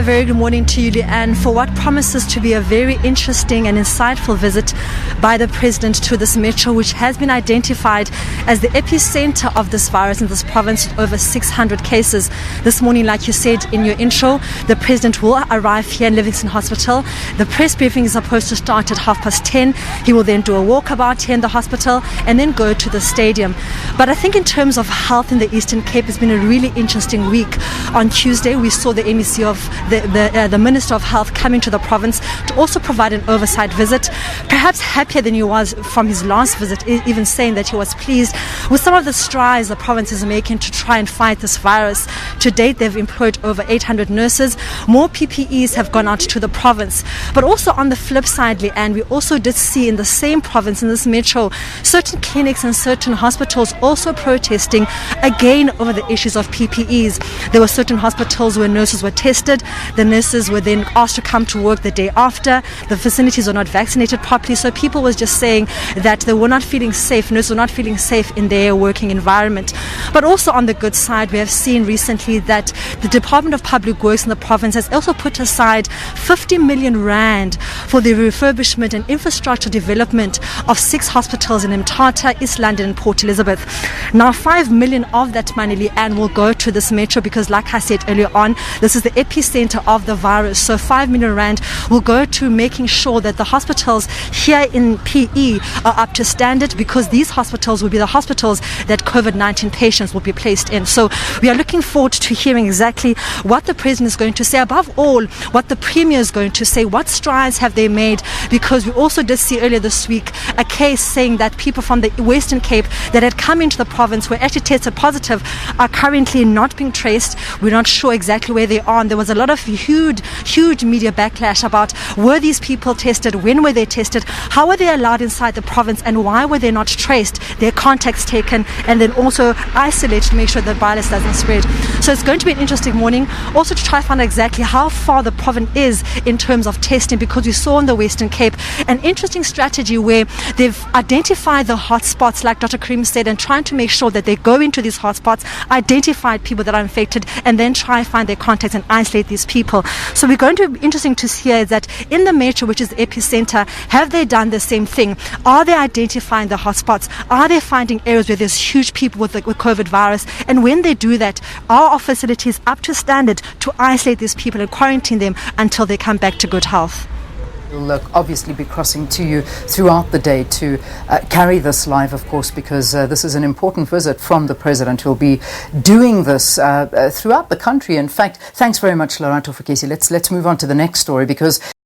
A very good morning to you, Leanne, for what promises to be a very interesting and insightful visit by the President to this metro, which has been identified as the epicenter of this virus in this province with over 600 cases. This morning, like you said in your intro, the President will arrive here in Livingstone Hospital. The press briefing is supposed to start at 10:30. He will then do a walkabout here in the hospital and then go to the stadium. But I think in terms of health in the Eastern Cape, it's been a really interesting week. On Tuesday, we saw the MEC of the Minister of Health coming to the province to also provide an oversight visit, perhaps happier than he was from his last visit, even saying that he was pleased with some of the strides the province is making to try and fight this virus. To date, they've employed over 800 nurses. More PPEs have gone out to the province. But also on the flip side, Leanne, we also did see in the same province, in this metro, certain clinics and certain hospitals also protesting again over the issues of PPEs. There were certain hospitals where nurses were tested. The nurses were then asked to come to work the day after. The facilities were not vaccinated properly. So people were just saying that they were not feeling safe. Nurses were not feeling safe in their working environment. But also on the good side, we have seen recently that the Department of Public Works in the province has also put aside 50 million rand for the refurbishment and infrastructure development of 6 hospitals in Mthatha, East London and Port Elizabeth. Now 5 million of that money, Leanne, will go to this metro because, like I said earlier on, this is the epicenter of the virus. So 5 million rand will go to making sure that the hospitals here in PE are up to standard, because these hospitals will be the hospitals that COVID-19 patients will be placed in. So we are looking forward to hearing exactly what the President is going to say, above all what the Premier is going to say, what strides have they made, because we also did see earlier this week a case saying that people from the Western Cape that had come into the province were actually tested positive are currently not being traced. We're not sure exactly where they are. And there was a lot of huge media backlash about, were these people tested, when were they tested, how were they allowed inside the province, and why were they not traced, their contacts taken, and then also isolated to make sure the virus doesn't spread. So it's going to be an interesting morning also to try to find out exactly how far the province is in terms of testing, because we saw in the Western Cape an interesting strategy where they've identified the hotspots, like Dr. Karim said, and trying to make sure that they go into these hotspots, identify people that are infected, and then try and find their contacts and isolate these people. So we're going to be interesting to hear that in the metro, which is the epicenter, have they done the same thing? Are they identifying the hotspots? Are they finding areas where there's huge people with COVID virus? And when they do that, are our facilities up to standard to isolate these people and quarantine them until they come back to good health? We'll obviously be crossing to you throughout the day to carry this live, of course, because this is an important visit from the President, who will be doing this throughout the country. In fact, thanks very much, Lerato Fekisi. Let's move on to the next story, because